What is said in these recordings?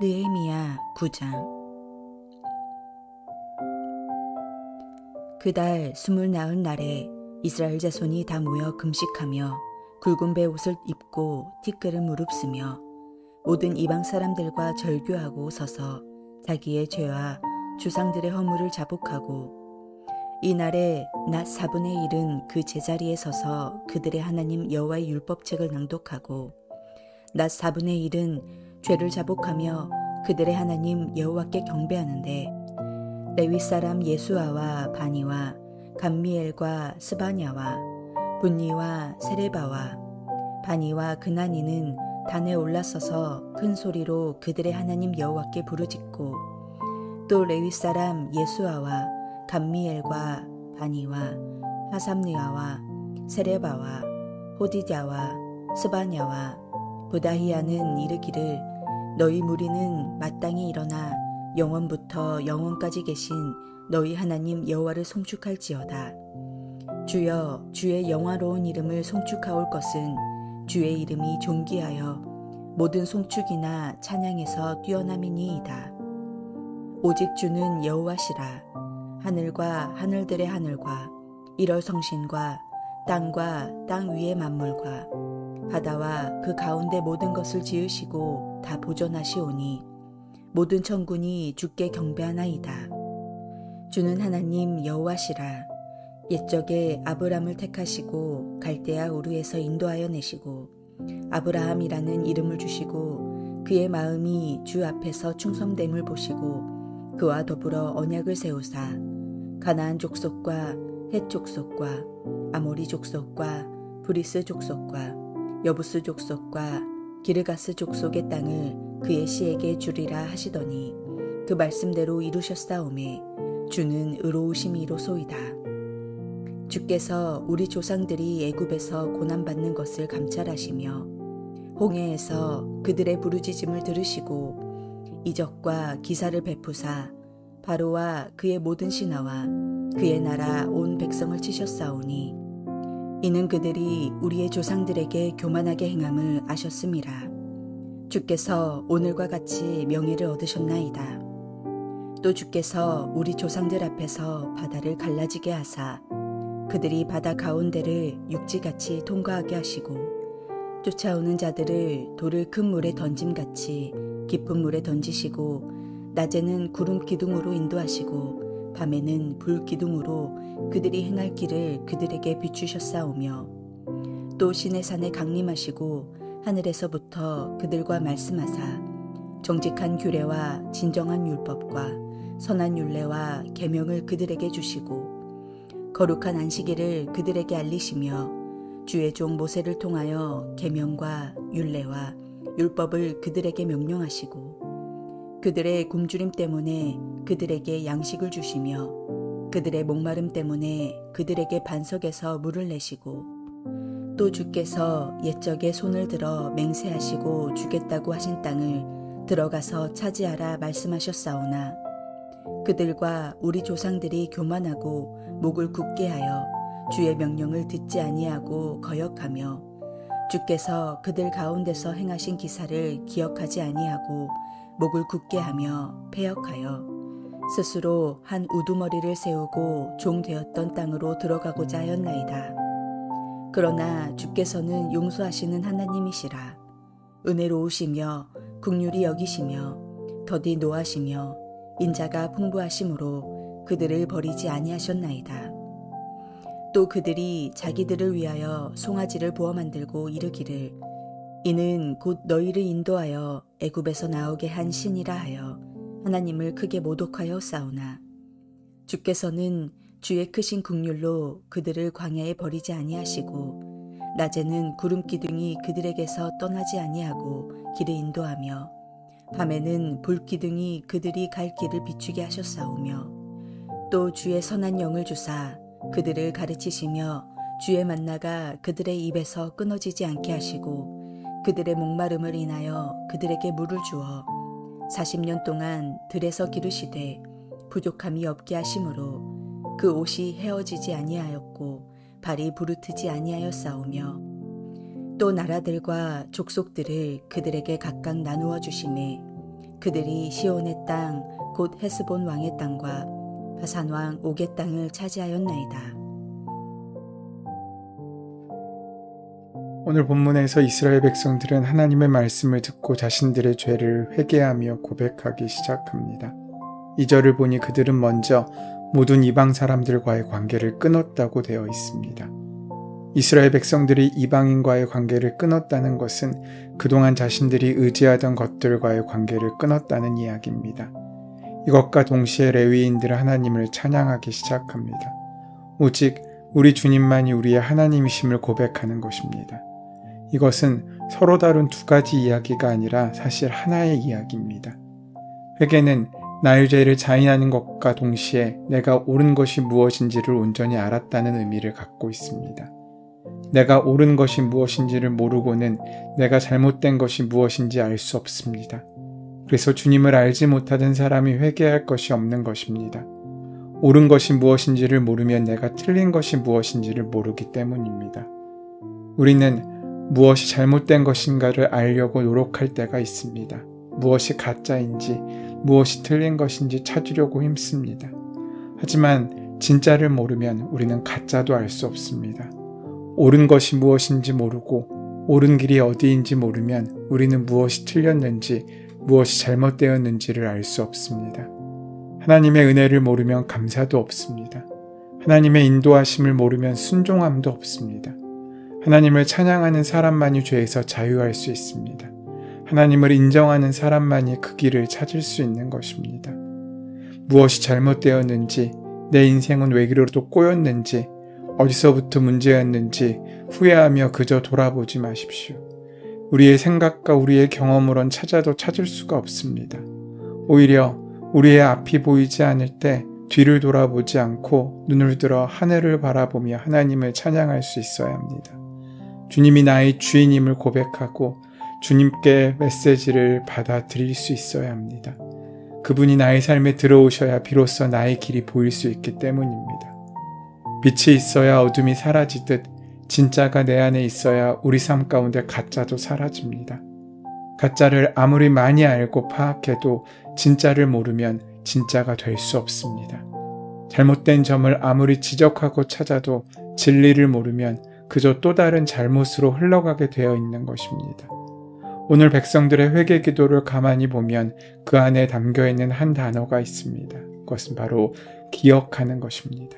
느헤미야 9장. 그달 29날에 이스라엘 자손이 다 모여 금식하며 굵은 베옷을 입고 티끌을 무릅쓰며 모든 이방 사람들과 절교하고 서서 자기의 죄와 조상들의 허물을 자복하고, 이날에 낮 4분의 1은 그 제자리에 서서 그들의 하나님 여호와의 율법책을 낭독하고, 낮 4분의 1은 죄를 자복하며 그들의 하나님 여호와께 경배하는데, 레위 사람 예수아와 바니와 감미엘과 스바냐와 분니와 세레바와 바니와 그나니는 단에 올라서서 큰 소리로 그들의 하나님 여호와께 부르짖고, 또 레위 사람 예수아와 감미엘과 바니와 하삼느아와 세레바와 호디랴와 스바냐와 부다히아는 이르기를, 너희 무리는 마땅히 일어나 영원부터 영원까지 계신 너희 하나님 여호와를 송축할지어다. 주여, 주의 영화로운 이름을 송축하올 것은 주의 이름이 존귀하여 모든 송축이나 찬양에서 뛰어남이니이다. 오직 주는 여호와시라. 하늘과 하늘들의 하늘과 일월성신과 땅과 땅 위의 만물과 바다와 그 가운데 모든 것을 지으시고 다 보존하시오니 모든 천군이 주께 경배하나이다. 주는 하나님 여호와시라. 옛적에 아브람을 택하시고 갈대아 우르에서 인도하여 내시고 아브라함이라는 이름을 주시고 그의 마음이 주 앞에서 충성됨을 보시고 그와 더불어 언약을 세우사 가나안 족속과 헷 족속과 아모리 족속과 브리스 족속과 여부스 족속과 기르가스 족속의 땅을 그의 씨에게 주리라 하시더니 그 말씀대로 이루셨사오매 주는 의로우심이로소이다. 주께서 우리 조상들이 애굽에서 고난받는 것을 감찰하시며 홍해에서 그들의 부르짖음을 들으시고 이적과 기사를 베푸사 바로와 그의 모든 신하와 그의 나라 온 백성을 치셨사오니 이는 그들이 우리의 조상들에게 교만하게 행함을 아셨음이라. 주께서 오늘과 같이 명예를 얻으셨나이다. 또 주께서 우리 조상들 앞에서 바다를 갈라지게 하사 그들이 바다 가운데를 육지같이 통과하게 하시고 쫓아오는 자들을 돌을 큰 물에 던짐같이 깊은 물에 던지시고 낮에는 구름 기둥으로 인도하시고 밤에는 불 기둥으로 그들이 행할 길을 그들에게 비추셨사오며 또 시내산에 강림하시고 하늘에서부터 그들과 말씀하사 정직한 규례와 진정한 율법과 선한 율례와 계명을 그들에게 주시고 거룩한 안식일을 그들에게 알리시며 주의 종 모세를 통하여 계명과 율례와 율법을 그들에게 명령하시고 그들의 굶주림 때문에 그들에게 양식을 주시며 그들의 목마름 때문에 그들에게 반석에서 물을 내시고 또 주께서 옛적에 손을 들어 맹세하시고 주겠다고 하신 땅을 들어가서 차지하라 말씀하셨사오나 그들과 우리 조상들이 교만하고 목을 굳게 하여 주의 명령을 듣지 아니하고 거역하며 주께서 그들 가운데서 행하신 기사를 기억하지 아니하고 목을 굳게 하며 패역하여 스스로 한 우두머리를 세우고 종되었던 땅으로 들어가고자 하였나이다. 그러나 주께서는 용서하시는 하나님이시라. 은혜로우시며 긍휼히 여기시며 더디 노하시며 인자가 풍부하심으로 그들을 버리지 아니하셨나이다. 또 그들이 자기들을 위하여 송아지를 부어 만들고 이르기를 이는 곧 너희를 인도하여 애굽에서 나오게 한 신이라 하여 하나님을 크게 모독하여 싸우나 주께서는 주의 크신 긍휼로 그들을 광야에 버리지 아니하시고 낮에는 구름 기둥이 그들에게서 떠나지 아니하고 길을 인도하며 밤에는 불 기둥이 그들이 갈 길을 비추게 하셨사오며 또 주의 선한 영을 주사 그들을 가르치시며 주의 만나가 그들의 입에서 끊어지지 않게 하시고 그들의 목마름을 인하여 그들에게 물을 주어 40년 동안 들에서 기르시되 부족함이 없게 하심으로 그 옷이 헤어지지 아니하였고 발이 부르트지 아니하였사오며 또 나라들과 족속들을 그들에게 각각 나누어 주심에 그들이 시온의 땅 곧 헤스본 왕의 땅과 바산 왕 옥의 땅을 차지하였나이다. 오늘 본문에서 이스라엘 백성들은 하나님의 말씀을 듣고 자신들의 죄를 회개하며 고백하기 시작합니다. 2절을 보니 그들은 먼저 모든 이방 사람들과의 관계를 끊었다고 되어 있습니다. 이스라엘 백성들이 이방인과의 관계를 끊었다는 것은 그동안 자신들이 의지하던 것들과의 관계를 끊었다는 이야기입니다. 이것과 동시에 레위인들은 하나님을 찬양하기 시작합니다. 오직 우리 주님만이 우리의 하나님이심을 고백하는 것입니다. 이것은 서로 다른 두 가지 이야기가 아니라 사실 하나의 이야기입니다. 회개는 나의 죄를 자인하는 것과 동시에 내가 옳은 것이 무엇인지를 온전히 알았다는 의미를 갖고 있습니다. 내가 옳은 것이 무엇인지를 모르고는 내가 잘못된 것이 무엇인지 알 수 없습니다. 그래서 주님을 알지 못하던 사람이 회개할 것이 없는 것입니다. 옳은 것이 무엇인지를 모르면 내가 틀린 것이 무엇인지를 모르기 때문입니다. 우리는 무엇이 잘못된 것인가를 알려고 노력할 때가 있습니다. 무엇이 가짜인지, 무엇이 틀린 것인지 찾으려고 힘씁니다. 하지만 진짜를 모르면 우리는 가짜도 알 수 없습니다. 옳은 것이 무엇인지 모르고 옳은 길이 어디인지 모르면 우리는 무엇이 틀렸는지, 무엇이 잘못되었는지를 알 수 없습니다. 하나님의 은혜를 모르면 감사도 없습니다. 하나님의 인도하심을 모르면 순종함도 없습니다. 하나님을 찬양하는 사람만이 죄에서 자유할 수 있습니다. 하나님을 인정하는 사람만이 그 길을 찾을 수 있는 것입니다. 무엇이 잘못되었는지, 내 인생은 왜 그리로 꼬였는지, 어디서부터 문제였는지 후회하며 그저 돌아보지 마십시오. 우리의 생각과 우리의 경험으론 찾아도 찾을 수가 없습니다. 오히려 우리의 앞이 보이지 않을 때 뒤를 돌아보지 않고 눈을 들어 하늘을 바라보며 하나님을 찬양할 수 있어야 합니다. 주님이 나의 주인임을 고백하고 주님께 메시지를 받아들일 수 있어야 합니다. 그분이 나의 삶에 들어오셔야 비로소 나의 길이 보일 수 있기 때문입니다. 빛이 있어야 어둠이 사라지듯 진짜가 내 안에 있어야 우리 삶 가운데 가짜도 사라집니다. 가짜를 아무리 많이 알고 파악해도 진짜를 모르면 진짜가 될 수 없습니다. 잘못된 점을 아무리 지적하고 찾아도 진리를 모르면 그저 또 다른 잘못으로 흘러가게 되어 있는 것입니다. 오늘 백성들의 회개 기도를 가만히 보면 그 안에 담겨있는 한 단어가 있습니다. 그것은 바로 기억하는 것입니다.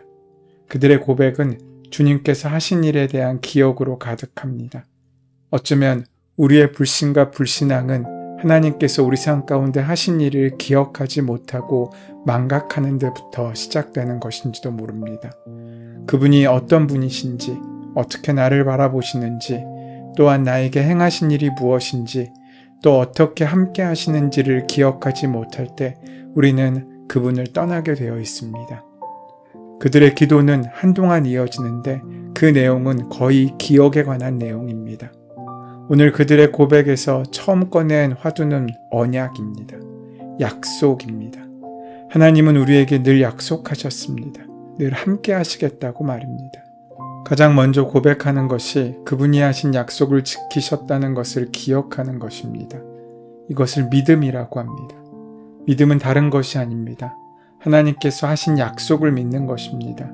그들의 고백은 주님께서 하신 일에 대한 기억으로 가득합니다. 어쩌면 우리의 불신과 불신앙은 하나님께서 우리 삶 가운데 하신 일을 기억하지 못하고 망각하는 데부터 시작되는 것인지도 모릅니다. 그분이 어떤 분이신지, 어떻게 나를 바라보시는지, 또한 나에게 행하신 일이 무엇인지, 또 어떻게 함께 하시는지를 기억하지 못할 때 우리는 그분을 떠나게 되어 있습니다. 그들의 기도는 한동안 이어지는데 그 내용은 거의 기억에 관한 내용입니다. 오늘 그들의 고백에서 처음 꺼낸 화두는 언약입니다. 약속입니다. 하나님은 우리에게 늘 약속하셨습니다. 늘 함께 하시겠다고 말입니다. 가장 먼저 고백하는 것이 그분이 하신 약속을 지키셨다는 것을 기억하는 것입니다. 이것을 믿음이라고 합니다. 믿음은 다른 것이 아닙니다. 하나님께서 하신 약속을 믿는 것입니다.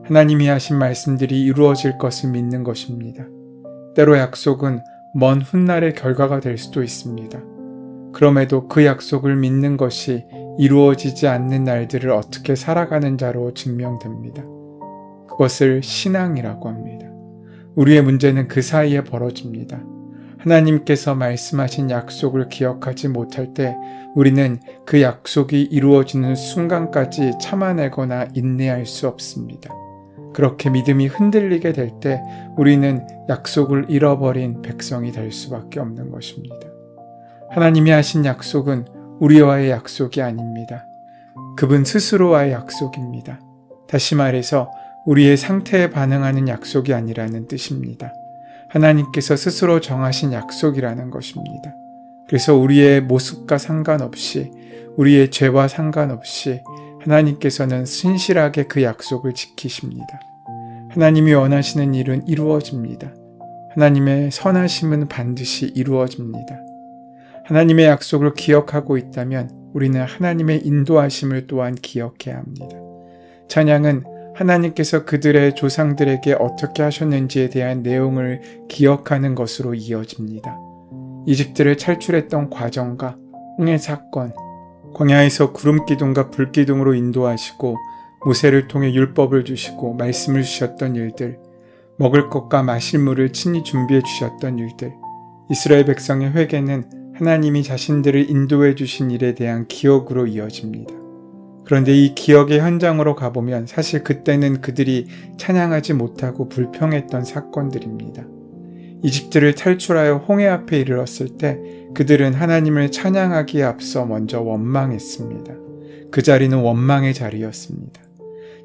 하나님이 하신 말씀들이 이루어질 것을 믿는 것입니다. 때로 약속은 먼 훗날의 결과가 될 수도 있습니다. 그럼에도 그 약속을 믿는 것이 이루어지지 않는 날들을 어떻게 살아가는 자로 증명됩니다. 그것을 신앙이라고 합니다. 우리의 문제는 그 사이에 벌어집니다. 하나님께서 말씀하신 약속을 기억하지 못할 때 우리는 그 약속이 이루어지는 순간까지 참아내거나 인내할 수 없습니다. 그렇게 믿음이 흔들리게 될 때 우리는 약속을 잃어버린 백성이 될 수밖에 없는 것입니다. 하나님이 하신 약속은 우리와의 약속이 아닙니다. 그분 스스로와의 약속입니다. 다시 말해서 우리의 상태에 반응하는 약속이 아니라는 뜻입니다. 하나님께서 스스로 정하신 약속이라는 것입니다. 그래서 우리의 모습과 상관없이, 우리의 죄와 상관없이 하나님께서는 신실하게 그 약속을 지키십니다. 하나님이 원하시는 일은 이루어집니다. 하나님의 선하심은 반드시 이루어집니다. 하나님의 약속을 기억하고 있다면 우리는 하나님의 인도하심을 또한 기억해야 합니다. 찬양은 하나님께서 그들의 조상들에게 어떻게 하셨는지에 대한 내용을 기억하는 것으로 이어집니다. 이집트를 탈출했던 과정과 홍해 사건, 광야에서 구름기둥과 불기둥으로 인도하시고 모세를 통해 율법을 주시고 말씀을 주셨던 일들, 먹을 것과 마실 물을 친히 준비해 주셨던 일들, 이스라엘 백성의 회개는 하나님이 자신들을 인도해 주신 일에 대한 기억으로 이어집니다. 그런데 이 기억의 현장으로 가보면 사실 그때는 그들이 찬양하지 못하고 불평했던 사건들입니다. 이집트를 탈출하여 홍해 앞에 이르렀을 때 그들은 하나님을 찬양하기에 앞서 먼저 원망했습니다. 그 자리는 원망의 자리였습니다.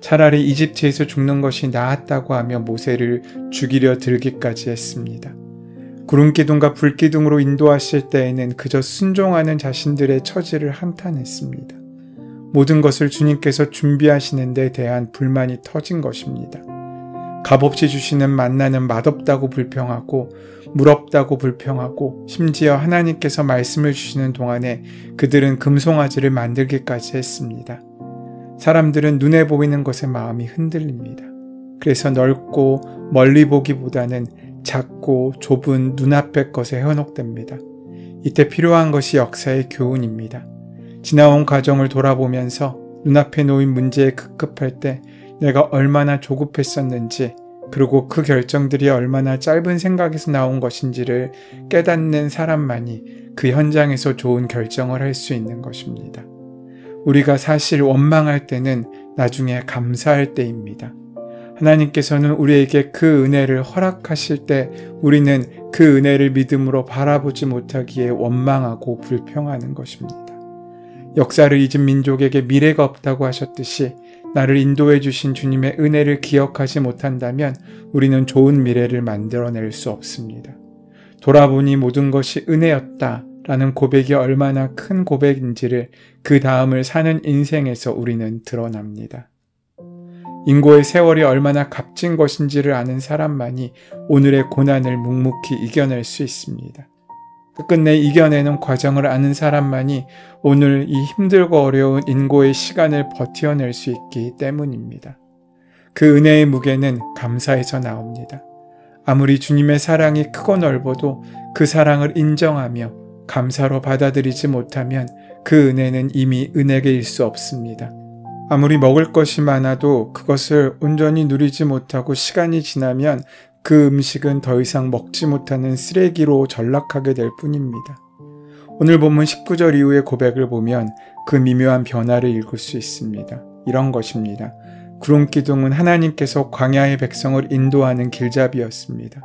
차라리 이집트에서 죽는 것이 나았다고 하며 모세를 죽이려 들기까지 했습니다. 구름기둥과 불기둥으로 인도하실 때에는 그저 순종하는 자신들의 처지를 한탄했습니다. 모든 것을 주님께서 준비하시는 데 대한 불만이 터진 것입니다. 값없이 주시는 만나는 맛없다고 불평하고 물 없다고 불평하고 심지어 하나님께서 말씀을 주시는 동안에 그들은 금송아지를 만들기까지 했습니다. 사람들은 눈에 보이는 것에 마음이 흔들립니다. 그래서 넓고 멀리 보기보다는 작고 좁은 눈앞의 것에 현혹됩니다. 이때 필요한 것이 역사의 교훈입니다. 지나온 과정을 돌아보면서 눈앞에 놓인 문제에 급급할 때 내가 얼마나 조급했었는지 그리고 그 결정들이 얼마나 짧은 생각에서 나온 것인지를 깨닫는 사람만이 그 현장에서 좋은 결정을 할 수 있는 것입니다. 우리가 사실 원망할 때는 나중에 감사할 때입니다. 하나님께서는 우리에게 그 은혜를 허락하실 때 우리는 그 은혜를 믿음으로 바라보지 못하기에 원망하고 불평하는 것입니다. 역사를 잊은 민족에게 미래가 없다고 하셨듯이 나를 인도해 주신 주님의 은혜를 기억하지 못한다면 우리는 좋은 미래를 만들어낼 수 없습니다. 돌아보니 모든 것이 은혜였다 라는 고백이 얼마나 큰 고백인지를 그 다음을 사는 인생에서 우리는 드러납니다. 인고의 세월이 얼마나 값진 것인지를 아는 사람만이 오늘의 고난을 묵묵히 이겨낼 수 있습니다. 끝끝내 이겨내는 과정을 아는 사람만이 오늘 이 힘들고 어려운 인고의 시간을 버텨낼 수 있기 때문입니다. 그 은혜의 무게는 감사에서 나옵니다. 아무리 주님의 사랑이 크고 넓어도 그 사랑을 인정하며 감사로 받아들이지 못하면 그 은혜는 이미 은혜일 수 없습니다. 아무리 먹을 것이 많아도 그것을 온전히 누리지 못하고 시간이 지나면 그 음식은 더 이상 먹지 못하는 쓰레기로 전락하게 될 뿐입니다. 오늘 본문 19절 이후의 고백을 보면 그 미묘한 변화를 읽을 수 있습니다. 이런 것입니다. 구름기둥은 하나님께서 광야의 백성을 인도하는 길잡이였습니다.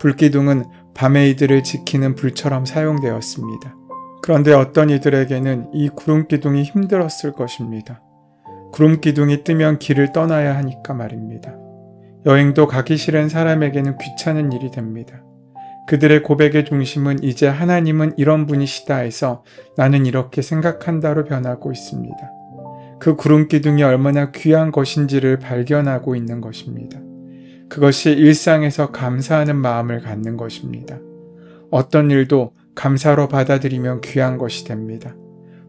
불기둥은 밤에 이들을 지키는 불처럼 사용되었습니다. 그런데 어떤 이들에게는 이 구름기둥이 힘들었을 것입니다. 구름기둥이 뜨면 길을 떠나야 하니까 말입니다. 여행도 가기 싫은 사람에게는 귀찮은 일이 됩니다. 그들의 고백의 중심은 이제 하나님은 이런 분이시다 해서 나는 이렇게 생각한다로 변하고 있습니다. 그 구름기둥이 얼마나 귀한 것인지를 발견하고 있는 것입니다. 그것이 일상에서 감사하는 마음을 갖는 것입니다. 어떤 일도 감사로 받아들이면 귀한 것이 됩니다.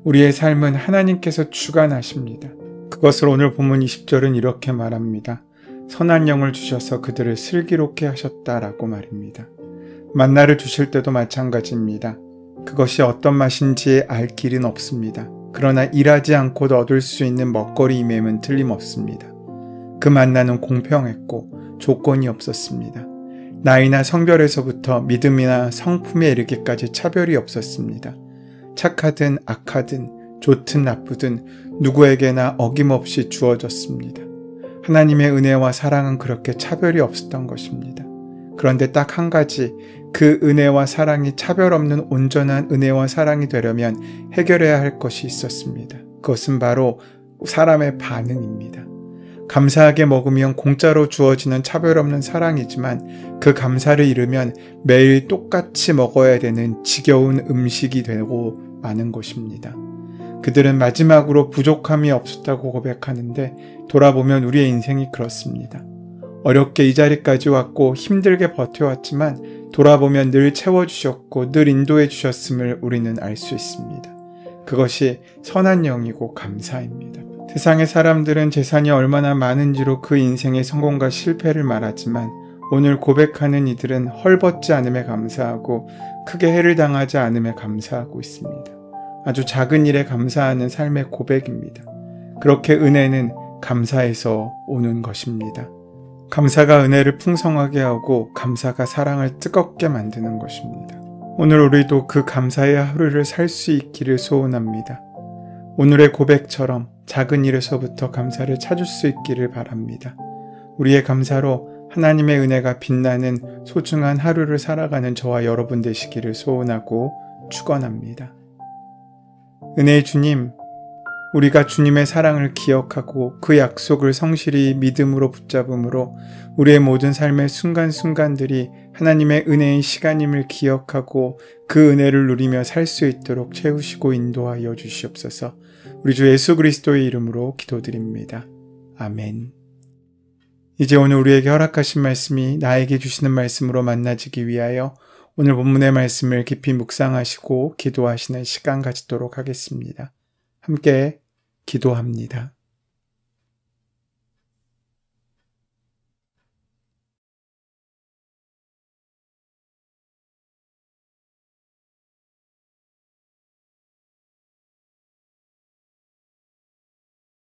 우리의 삶은 하나님께서 주관하십니다. 그것을 오늘 본문 20절은 이렇게 말합니다. 선한 영을 주셔서 그들을 슬기롭게 하셨다라고 말입니다. 만나를 주실 때도 마찬가지입니다. 그것이 어떤 맛인지 알 길은 없습니다. 그러나 일하지 않고도 얻을 수 있는 먹거리임에는 틀림없습니다. 그 만나는 공평했고 조건이 없었습니다. 나이나 성별에서부터 믿음이나 성품에 이르기까지 차별이 없었습니다. 착하든 악하든 좋든 나쁘든 누구에게나 어김없이 주어졌습니다. 하나님의 은혜와 사랑은 그렇게 차별이 없었던 것입니다. 그런데 딱 한 가지, 그 은혜와 사랑이 차별 없는 온전한 은혜와 사랑이 되려면 해결해야 할 것이 있었습니다. 그것은 바로 사람의 반응입니다. 감사하게 먹으면 공짜로 주어지는 차별 없는 사랑이지만 그 감사를 잃으면 매일 똑같이 먹어야 되는 지겨운 음식이 되고 마는 것입니다. 그들은 마지막으로 부족함이 없었다고 고백하는데 돌아보면 우리의 인생이 그렇습니다. 어렵게 이 자리까지 왔고 힘들게 버텨왔지만 돌아보면 늘 채워주셨고 늘 인도해 주셨음을 우리는 알 수 있습니다. 그것이 선한 영이고 감사입니다. 세상의 사람들은 재산이 얼마나 많은지로 그 인생의 성공과 실패를 말하지만 오늘 고백하는 이들은 헐벗지 않음에 감사하고 크게 해를 당하지 않음에 감사하고 있습니다. 아주 작은 일에 감사하는 삶의 고백입니다. 그렇게 은혜는 감사에서 오는 것입니다. 감사가 은혜를 풍성하게 하고 감사가 사랑을 뜨겁게 만드는 것입니다. 오늘 우리도 그 감사의 하루를 살 수 있기를 소원합니다. 오늘의 고백처럼 작은 일에서부터 감사를 찾을 수 있기를 바랍니다. 우리의 감사로 하나님의 은혜가 빛나는 소중한 하루를 살아가는 저와 여러분 되시기를 소원하고 축원합니다. 은혜의 주님, 우리가 주님의 사랑을 기억하고 그 약속을 성실히 믿음으로 붙잡음으로 우리의 모든 삶의 순간순간들이 하나님의 은혜의 시간임을 기억하고 그 은혜를 누리며 살 수 있도록 채우시고 인도하여 주시옵소서. 우리 주 예수 그리스도의 이름으로 기도드립니다. 아멘. 이제 오늘 우리에게 허락하신 말씀이 나에게 주시는 말씀으로 만나지기 위하여 오늘 본문의 말씀을 깊이 묵상하시고 기도하시는 시간 가지도록 하겠습니다. 함께 기도합니다.